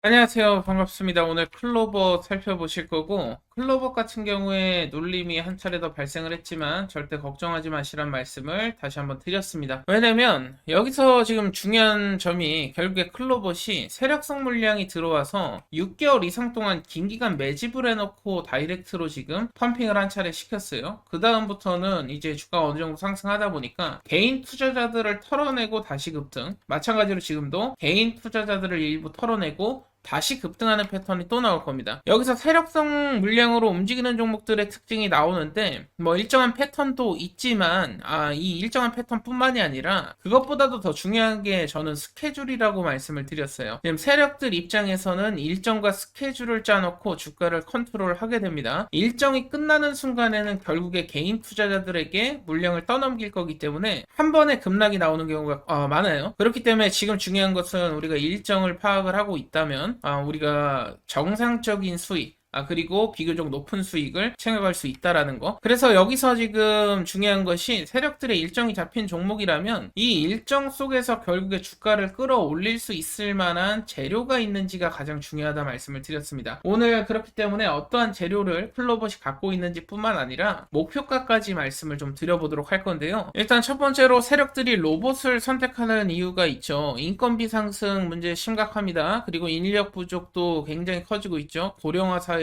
안녕하세요. 반갑습니다. 오늘 클로버 살펴보실 거고, 클로버 같은 경우에 눌림이 한 차례 더 발생을 했지만 절대 걱정하지 마시란 말씀을 다시 한번 드렸습니다. 왜냐면 여기서 지금 중요한 점이 결국에 클로버시 세력성 물량이 들어와서 6개월 이상 동안 긴 기간 매집을 해놓고 다이렉트로 지금 펌핑을 한 차례 시켰어요. 그 다음부터는 이제 주가가 어느 정도 상승하다 보니까 개인 투자자들을 털어내고 다시 급등, 마찬가지로 지금도 개인 투자자들을 일부 털어내고 다시 급등하는 패턴이 또 나올 겁니다. 여기서 세력성 물량으로 움직이는 종목들의 특징이 나오는데 뭐 일정한 패턴도 있지만 이 일정한 패턴뿐만이 아니라 그것보다도 더 중요한 게 저는 스케줄이라고 말씀을 드렸어요. 지금 세력들 입장에서는 일정과 스케줄을 짜놓고 주가를 컨트롤하게 됩니다. 일정이 끝나는 순간에는 결국에 개인 투자자들에게 물량을 떠넘길 거기 때문에 한 번에 급락이 나오는 경우가 많아요. 그렇기 때문에 지금 중요한 것은 우리가 일정을 파악을 하고 있다면 우리가 정상적인 수익 그리고 비교적 높은 수익을 챙겨갈 수 있다라는 거. 그래서 여기서 지금 중요한 것이 세력들의 일정이 잡힌 종목이라면 이 일정 속에서 결국에 주가를 끌어올릴 수 있을 만한 재료가 있는지가 가장 중요하다 말씀을 드렸습니다. 오늘 그렇기 때문에 어떠한 재료를 클로버시 갖고 있는지 뿐만 아니라 목표가까지 말씀을 좀 드려보도록 할 건데요. 일단 첫 번째로 세력들이 로봇을 선택하는 이유가 있죠. 인건비 상승 문제 심각합니다. 그리고 인력 부족도 굉장히 커지고 있죠. 고령화 사회로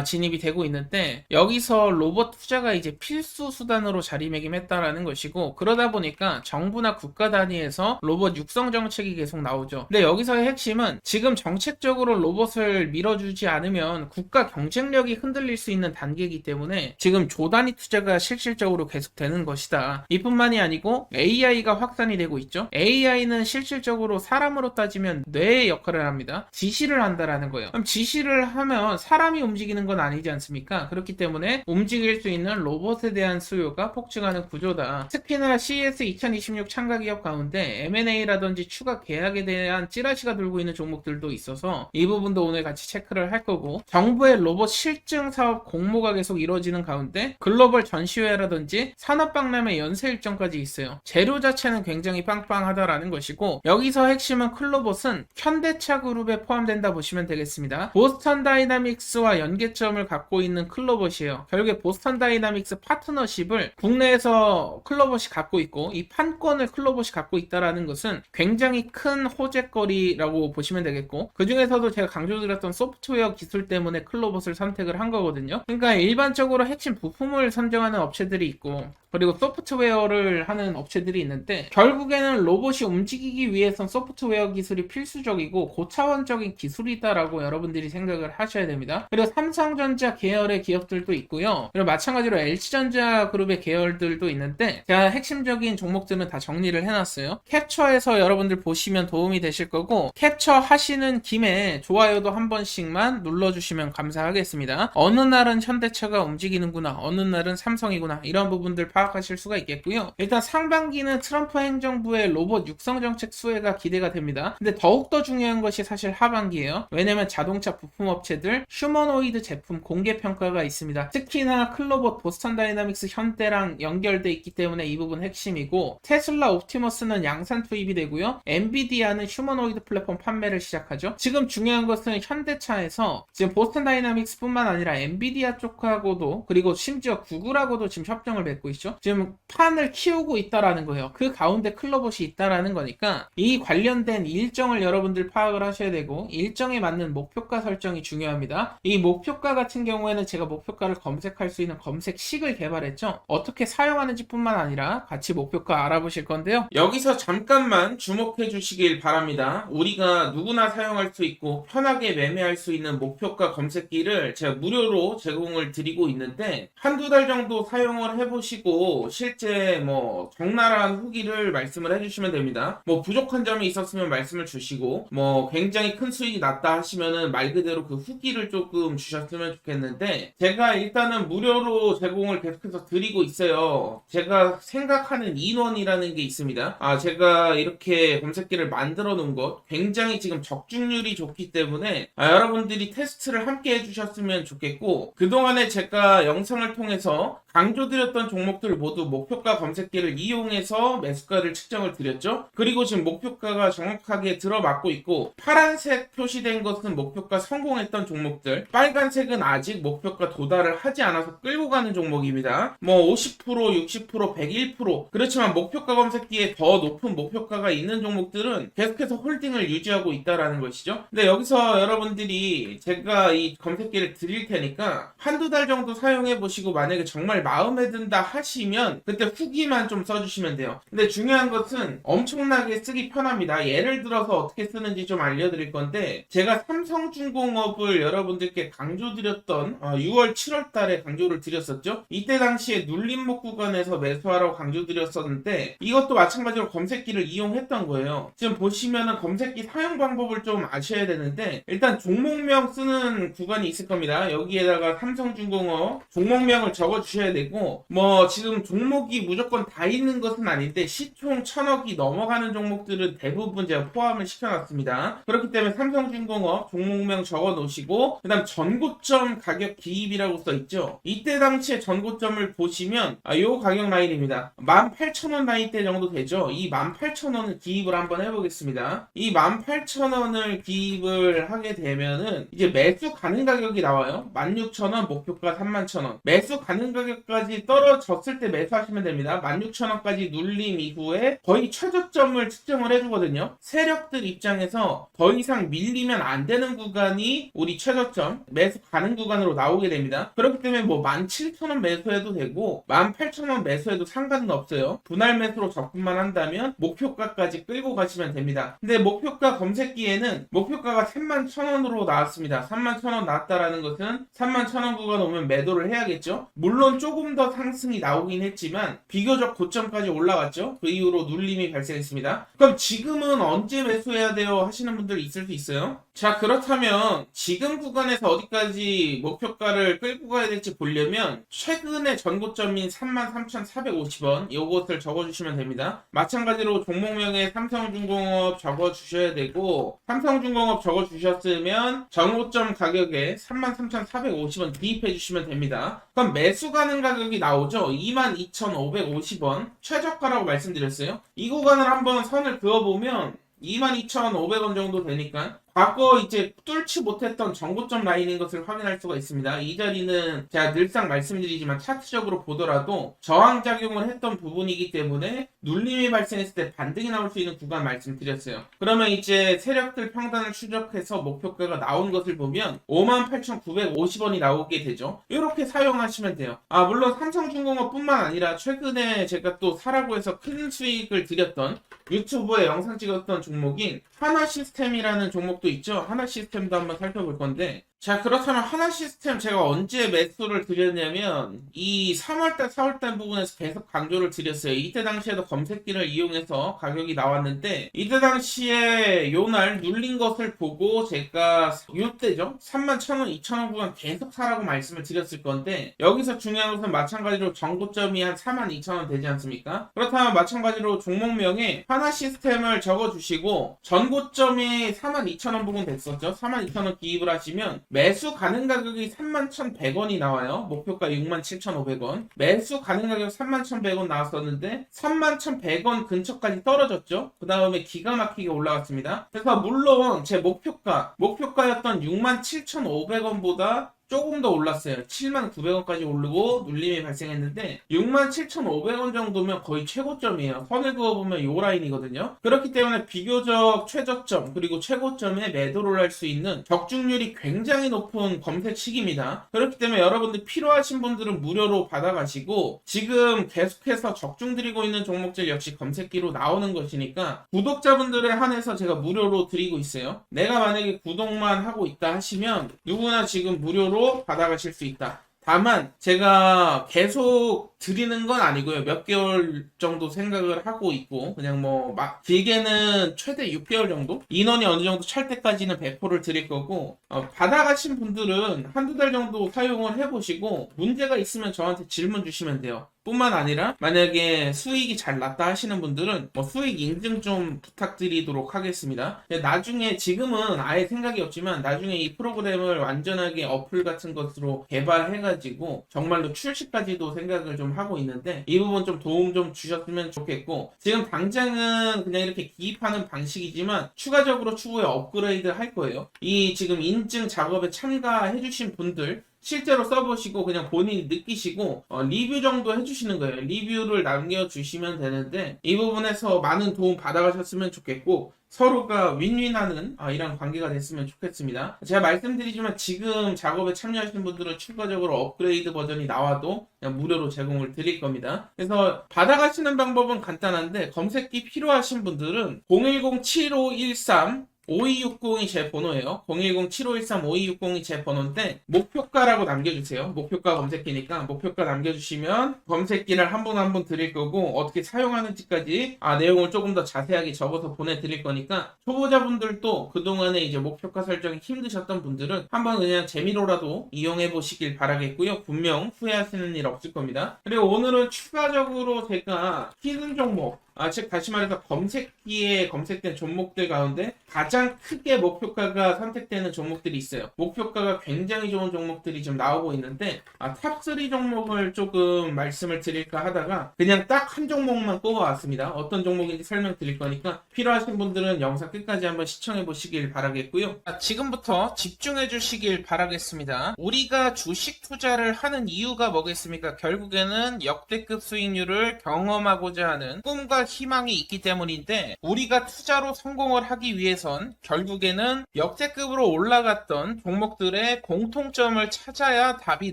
진입이 되고 있는데 여기서 로봇 투자가 이제 필수 수단으로 자리매김했다라는 것이고, 그러다 보니까 정부나 국가 단위에서 로봇 육성 정책이 계속 나오죠. 근데 여기서의 핵심은 지금 정책적으로 로봇을 밀어주지 않으면 국가 경쟁력이 흔들릴 수 있는 단계이기 때문에 지금 조단위 투자가 실질적으로 계속되는 것이다. 이뿐만이 아니고 AI가 확산이 되고 있죠. AI는 실질적으로 사람으로 따지면 뇌의 역할을 합니다. 지시를 한다라는 거예요. 그럼 지시를 하면 사람이 움직이는 건 아니지 않습니까? 그렇기 때문에 움직일 수 있는 로봇에 대한 수요가 폭증하는 구조다. 특히나 CES 2026 참가 기업 가운데 M&A라든지 추가 계약에 대한 찌라시가 돌고 있는 종목들도 있어서 이 부분도 오늘 같이 체크를 할 거고, 정부의 로봇 실증 사업 공모가 계속 이루어지는 가운데 글로벌 전시회라든지 산업박람회 연세 일정까지 있어요. 재료 자체는 굉장히 빵빵하다라는 것이고, 여기서 핵심은 클로봇은 현대차 그룹에 포함된다 보시면 되겠습니다. 보스턴 다이나믹스와 연계점을 갖고 있는 클로봇이에요. 결국에 보스턴 다이나믹스 파트너십을 국내에서 클로봇이 갖고 있고 이 판권을 클로봇이 갖고 있다라는 것은 굉장히 큰 호재거리라고 보시면 되겠고, 그 중에서도 제가 강조드렸던 소프트웨어 기술 때문에 클로봇을 선택을 한 거거든요. 그러니까 일반적으로 핵심 부품을 선정하는 업체들이 있고 그리고 소프트웨어를 하는 업체들이 있는데, 결국에는 로봇이 움직이기 위해선 소프트웨어 기술이 필수적이고 고차원적인 기술이다라고 여러분들이 생각을 하셔야 됩니다. 그리고 삼성전자 계열의 기업들도 있고요. 그리고 마찬가지로 LG전자 그룹의 계열들도 있는데 제가 핵심적인 종목들은 다 정리를 해놨어요. 캡처해서 여러분들 보시면 도움이 되실 거고, 캡처 하시는 김에 좋아요도 한 번씩만 눌러주시면 감사하겠습니다. 어느 날은 현대차가 움직이는구나, 어느 날은 삼성이구나, 이런 부분들 파악하실 수가 있겠고요. 일단 상반기는 트럼프 행정부의 로봇 육성 정책 수혜가 기대가 됩니다. 근데 더욱더 중요한 것이 사실 하반기예요. 왜냐면 자동차 부품 업체들 휴머노이드 제품 공개 평가가 있습니다. 특히나 클로봇, 보스턴 다이나믹스, 현대랑 연결돼 있기 때문에 이 부분 핵심이고, 테슬라 옵티머스는 양산 투입이 되고요. 엔비디아는 휴머노이드 플랫폼 판매를 시작하죠. 지금 중요한 것은 현대차에서 지금 보스턴 다이나믹스 뿐만 아니라 엔비디아 쪽하고도 그리고 심지어 구글하고도 지금 협정을 맺고 있죠. 지금 판을 키우고 있다라는 거예요. 그 가운데 클로봇이 있다라는 거니까 이 관련된 일정을 여러분들 파악을 하셔야 되고, 일정에 맞는 목표가 설정이 중요합니다. 이 목표가 같은 경우에는 제가 목표가를 검색할 수 있는 검색식을 개발했죠. 어떻게 사용하는지 뿐만 아니라 같이 목표가 알아보실 건데요. 여기서 잠깐만 주목해 주시길 바랍니다. 우리가 누구나 사용할 수 있고 편하게 매매할 수 있는 목표가 검색기를 제가 무료로 제공을 드리고 있는데, 한두 달 정도 사용을 해보시고 실제 뭐 적나라한 후기를 말씀을 해주시면 됩니다. 뭐 부족한 점이 있었으면 말씀을 주시고, 뭐 굉장히 큰 수익이 났다 하시면은 말 그대로 그 후기를 조금 주셨으면 좋겠는데, 제가 일단은 무료로 제공을 계속해서 드리고 있어요. 제가 생각하는 인원이라는 게 있습니다. 제가 이렇게 검색기를 만들어 놓은 것 굉장히 지금 적중률이 좋기 때문에 여러분들이 테스트를 함께 해주셨으면 좋겠고, 그동안에 제가 영상을 통해서 강조드렸던 종목들 종목들 모두 목표가 검색기를 이용해서 매수가를 측정을 드렸죠. 그리고 지금 목표가가 정확하게 들어맞고 있고, 파란색 표시된 것은 목표가 성공했던 종목들, 빨간색은 아직 목표가 도달을 하지 않아서 끌고 가는 종목입니다. 뭐 50%, 60%, 101%, 그렇지만 목표가 검색기에 더 높은 목표가가 있는 종목들은 계속해서 홀딩을 유지하고 있다라는 것이죠. 근데 여기서 여러분들이 제가 이 검색기를 드릴 테니까 한두 달 정도 사용해 보시고, 만약에 정말 마음에 든다 하시면 그때 후기만 좀 써주시면 돼요. 근데 중요한 것은 엄청나게 쓰기 편합니다. 예를 들어서 어떻게 쓰는지 좀 알려드릴 건데, 제가 삼성중공업을 여러분들께 강조드렸던 6월 7월 달에 강조를 드렸었죠. 이때 당시에 눌림목 구간에서 매수하라고 강조드렸었는데, 이것도 마찬가지로 검색기를 이용했던 거예요. 지금 보시면은 검색기 사용 방법을 좀 아셔야 되는데, 일단 종목명 쓰는 구간이 있을 겁니다. 여기에다가 삼성중공업 종목명을 적어 주셔야 되고, 뭐 지금 종목이 무조건 다 있는 것은 아닌데 시총 1000억이 넘어가는 종목들은 대부분 제가 포함을 시켜놨습니다. 그렇기 때문에 삼성중공업 종목명 적어 놓으시고, 그 다음 전고점 가격 기입이라고 써있죠. 이때 당시에 전고점을 보시면 요 가격 라인입니다. 18,000원 라인대 정도 되죠. 이 18,000원을 기입을 한번 해보겠습니다. 이 18,000원을 기입을 하게 되면은 이제 매수 가능 가격이 나와요. 16,000원, 목표가 31,000원. 매수 가능 가격까지 떨어졌을 때 매수하시면 됩니다. 16,000원까지 눌림 이후에 거의 최저점을 측정을 해주거든요. 세력들 입장에서 더 이상 밀리면 안 되는 구간이 우리 최저점, 매수 가능 구간으로 나오게 됩니다. 그렇기 때문에 뭐 17,000원 매수해도 되고 18,000원 매수해도 상관은 없어요. 분할 매수로 접근만 한다면 목표가까지 끌고 가시면 됩니다. 근데 목표가 검색기에는 목표가가 31,000원으로 나왔습니다. 31,000원 나왔다라는 것은 31,000원 구간 오면 매도를 해야겠죠. 물론 조금 더 상승이 나오긴 했지만 비교적 고점까지 올라갔죠. 그 이후로 눌림이 발생했습니다. 그럼 지금은 언제 매수해야 돼요 하시는 분들 있을 수 있어요. 자, 그렇다면 지금 구간에서 어디까지 목표가를 끌고 가야 될지 보려면 최근의 전고점인 33,450원 이것을 적어주시면 됩니다. 마찬가지로 종목명에 삼성중공업 적어주셔야 되고, 삼성중공업 적어주셨으면 전고점 가격에 33,450원 기입해 주시면 됩니다. 그럼 매수 가능 가격이 나오죠. 22,550원 최저가라고 말씀드렸어요. 이 구간을 한번 선을 그어보면 22,500원 정도 되니까 과거 이제 뚫지 못했던 전고점 라인인 것을 확인할 수가 있습니다. 이 자리는 제가 늘상 말씀드리지만 차트적으로 보더라도 저항작용을 했던 부분이기 때문에 눌림이 발생했을 때 반등이 나올 수 있는 구간 말씀드렸어요. 그러면 이제 세력들 평단을 추적해서 목표가가 나온 것을 보면 58,950원이 나오게 되죠. 이렇게 사용하시면 돼요. 물론 삼성중공업 뿐만 아니라 최근에 제가 또 사라고 해서 큰 수익을 드렸던 유튜브에 영상 찍었던 종목인 하나시스템이라는 종목도 있죠. 하나시스템도 한번 살펴볼 건데, 자, 그렇다면 하나시스템 제가 언제 매수를 드렸냐면 이 3월달 4월달 부분에서 계속 강조를 드렸어요. 이때 당시에도 검색기를 이용해서 가격이 나왔는데, 이때 당시에 요날 눌린 것을 보고 제가 요때죠 31,000원 2,000원 구간 계속 사라고 말씀을 드렸을 건데, 여기서 중요한 것은 마찬가지로 전고점이 한 42,000원 되지 않습니까? 그렇다면 마찬가지로 종목명에 하나시스템을 적어주시고, 전고점이 42,000원 부분 됐었죠. 42,000원 기입을 하시면 매수 가능 가격이 31,100원이 나와요. 목표가 67,500원. 매수 가능 가격 31,100원 나왔었는데 31,100원 근처까지 떨어졌죠. 그 다음에 기가 막히게 올라갔습니다. 그래서 물론 제 목표가였던 67,500원보다 조금 더 올랐어요. 77,900원까지 오르고 눌림이 발생했는데 67,500원 정도면 거의 최고점이에요. 선을 그어보면 이 라인이거든요. 그렇기 때문에 비교적 최저점 그리고 최고점에 매도를 할 수 있는 적중률이 굉장히 높은 검색 시기입니다. 그렇기 때문에 여러분들 필요하신 분들은 무료로 받아가시고, 지금 계속해서 적중 드리고 있는 종목들 역시 검색기로 나오는 것이니까 구독자분들에 한해서 제가 무료로 드리고 있어요. 내가 만약에 구독만 하고 있다 하시면 누구나 지금 무료로 받아가실 수 있다. 다만 제가 계속 드리는 건 아니고요. 몇 개월 정도 생각을 하고 있고, 그냥 뭐 막 길게는 최대 6개월 정도? 인원이 어느 정도 찰 때까지는 배포를 드릴 거고, 받아가신 분들은 한두 달 정도 사용을 해보시고 문제가 있으면 저한테 질문 주시면 돼요. 뿐만 아니라 만약에 수익이 잘 났다 하시는 분들은 뭐 수익 인증 좀 부탁드리도록 하겠습니다. 나중에, 지금은 아예 생각이 없지만 나중에 이 프로그램을 완전하게 어플 같은 것으로 개발해가지고 정말로 출시까지도 생각을 좀 좀 하고 있는데 이 부분 좀 도움 좀 주셨으면 좋겠고, 지금 당장은 그냥 이렇게 기입하는 방식이지만 추가적으로 추후에 업그레이드 할 거예요. 이 지금 인증 작업에 참가해 주신 분들 실제로 써보시고 그냥 본인이 느끼시고 리뷰 정도 해주시는 거예요. 리뷰를 남겨주시면 되는데 이 부분에서 많은 도움 받아가셨으면 좋겠고, 서로가 윈윈하는 이런 관계가 됐으면 좋겠습니다. 제가 말씀드리지만 지금 작업에 참여하시는 분들은 추가적으로 업그레이드 버전이 나와도 그냥 무료로 제공을 드릴 겁니다. 그래서 받아가시는 방법은 간단한데, 검색기 필요하신 분들은 010-7513 5260이 제 번호예요. 010-7513-5260이 제 번호인데 목표가라고 남겨주세요. 목표가 검색기니까 목표가 남겨주시면 검색기를 한 분 한 분 드릴 거고, 어떻게 사용하는지까지 내용을 조금 더 자세하게 적어서 보내드릴 거니까 초보자분들도 그동안에 이제 목표가 설정이 힘드셨던 분들은 한번 그냥 재미로라도 이용해 보시길 바라겠고요. 분명 후회하시는 일 없을 겁니다. 그리고 오늘은 추가적으로 제가 히든 종목, 즉 다시 말해서 검색기에 검색된 종목들 가운데 가장 크게 목표가가 선택되는 종목들이 있어요. 목표가가 굉장히 좋은 종목들이 좀 나오고 있는데 탑3 종목을 조금 말씀을 드릴까 하다가 그냥 딱 한 종목만 뽑아왔습니다. 어떤 종목인지 설명드릴 거니까 필요하신 분들은 영상 끝까지 한번 시청해 보시길 바라겠고요. 지금부터 집중해 주시길 바라겠습니다. 우리가 주식 투자를 하는 이유가 뭐겠습니까? 결국에는 역대급 수익률을 경험하고자 하는 꿈과 희망이 있기 때문인데, 우리가 투자로 성공을 하기 위해선 결국에는 역대급으로 올라갔던 종목들의 공통점을 찾아야 답이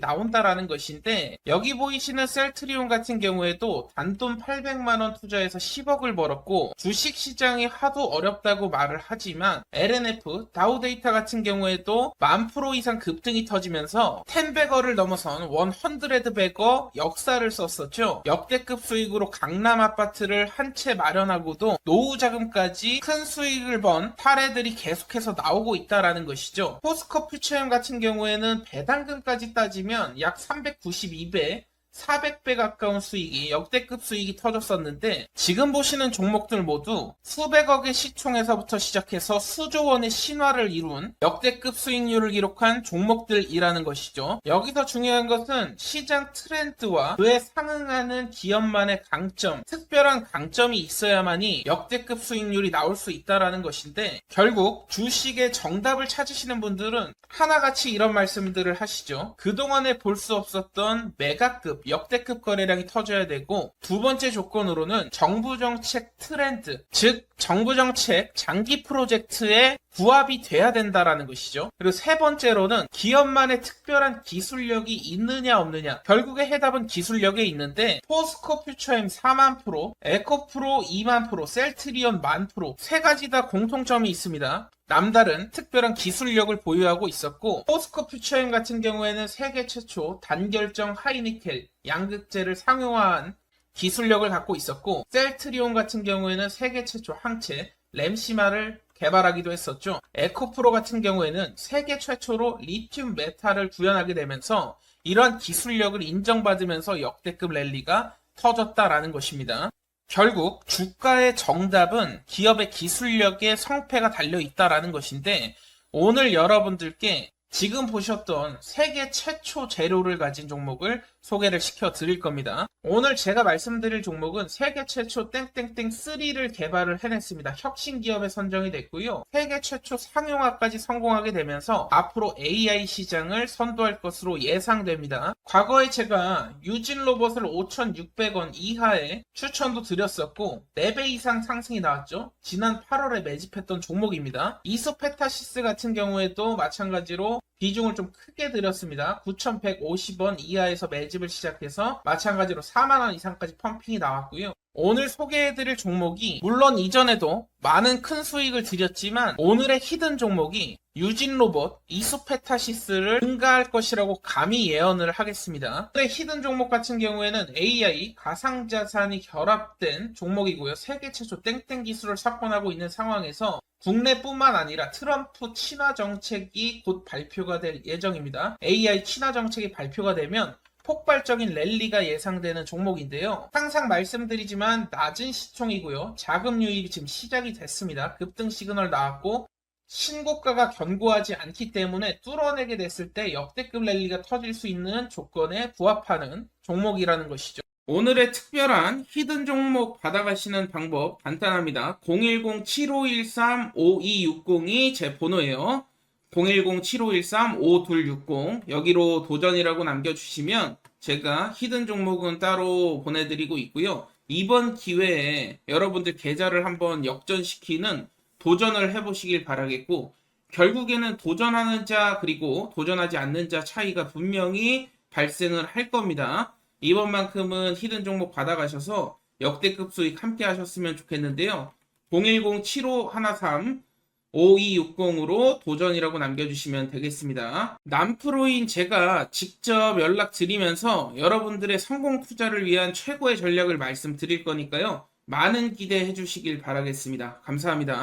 나온다라는 것인데, 여기 보이시는 셀트리온 같은 경우에도 단돈 800만원 투자해서 10억을 벌었고, 주식시장이 하도 어렵다고 말을 하지만 LNF, 다우데이터 같은 경우에도 10,000% 이상 급등이 터지면서 10배거를 넘어선 100배거 역사를 썼었죠. 역대급 수익으로 강남 아파트를 한 채 마련하고도 노후 자금까지 큰 수익을 번 사례들이 계속해서 나오고 있다라는 것이죠. 포스코 퓨처엠 같은 경우에는 배당금까지 따지면 약 392배 400배 가까운 수익이, 역대급 수익이 터졌었는데, 지금 보시는 종목들 모두 수백억의 시총에서부터 시작해서 수조 원의 신화를 이룬 역대급 수익률을 기록한 종목들이라는 것이죠. 여기서 중요한 것은 시장 트렌드와 그에 상응하는 기업만의 강점, 특별한 강점이 있어야만이 역대급 수익률이 나올 수 있다는 것인데, 결국 주식의 정답을 찾으시는 분들은 하나같이 이런 말씀들을 하시죠. 그동안에 볼 수 없었던 메가급 역대급 거래량이 터져야 되고, 두 번째 조건으로는 정부 정책 트렌드, 즉 정부 정책 장기 프로젝트에 부합이 돼야 된다라는 것이죠. 그리고 세 번째로는 기업만의 특별한 기술력이 있느냐 없느냐. 결국에 해답은 기술력에 있는데, 포스코 퓨처엠 4만%, 에코프로 2만%, 셀트리온 10,000%, 세 가지 다 공통점이 있습니다. 남다른 특별한 기술력을 보유하고 있었고, 포스코 퓨처엠 같은 경우에는 세계 최초 단결정 하이니켈 양극재를 상용화한 기술력을 갖고 있었고, 셀트리온 같은 경우에는 세계 최초 항체 램시마를 개발하기도 했었죠. 에코프로 같은 경우에는 세계 최초로 리튬 메탈을 구현하게 되면서 이러한 기술력을 인정받으면서 역대급 랠리가 터졌다라는 것입니다. 결국 주가의 정답은 기업의 기술력에 성패가 달려있다라는 것인데, 오늘 여러분들께 지금 보셨던 세계 최초 재료를 가진 종목을 소개를 시켜 드릴 겁니다. 오늘 제가 말씀드릴 종목은 세계 최초 땡땡땡 3를 개발을 해냈습니다. 혁신 기업에 선정이 됐고요. 세계 최초 상용화까지 성공하게 되면서 앞으로 AI 시장을 선도할 것으로 예상됩니다. 과거에 제가 유진 로봇을 5,600원 이하에 추천도 드렸었고 4배 이상 상승이 나왔죠. 지난 8월에 매집했던 종목입니다. 이소페타시스 같은 경우에도 마찬가지로 비중을 좀 크게 드렸습니다. 9,150원 이하에서 매집을 시작해서 마찬가지로 4만원 이상까지 펌핑이 나왔고요. 오늘 소개해드릴 종목이 물론 이전에도 많은 큰 수익을 드렸지만, 오늘의 히든 종목이 유진로봇, 이소페타시스를 능가할 것이라고 감히 예언을 하겠습니다. 오늘의 히든 종목 같은 경우에는 AI, 가상자산이 결합된 종목이고요. 세계 최초 땡땡 기술을 석권하고 있는 상황에서 국내뿐만 아니라 트럼프 친화 정책이 곧 발표가 될 예정입니다. AI 친화 정책이 발표가 되면 폭발적인 랠리가 예상되는 종목인데요. 항상 말씀드리지만 낮은 시총이고요. 자금 유입이 지금 시작이 됐습니다. 급등 시그널 나왔고 신고가가 견고하지 않기 때문에 뚫어내게 됐을 때 역대급 랠리가 터질 수 있는 조건에 부합하는 종목이라는 것이죠. 오늘의 특별한 히든 종목 받아가시는 방법 간단합니다. 010-7513-5260이 제 번호예요. 010-7513-5260 여기로 도전이라고 남겨주시면 제가 히든 종목은 따로 보내드리고 있고요. 이번 기회에 여러분들 계좌를 한번 역전시키는 도전을 해보시길 바라겠고, 결국에는 도전하는 자 그리고 도전하지 않는 자 차이가 분명히 발생을 할 겁니다. 이번만큼은 히든 종목 받아가셔서 역대급 수익 함께 하셨으면 좋겠는데요. 010-7513-5260으로 도전이라고 남겨주시면 되겠습니다. 남프로인 제가 직접 연락드리면서 여러분들의 성공 투자를 위한 최고의 전략을 말씀드릴 거니까요. 많은 기대해 주시길 바라겠습니다. 감사합니다.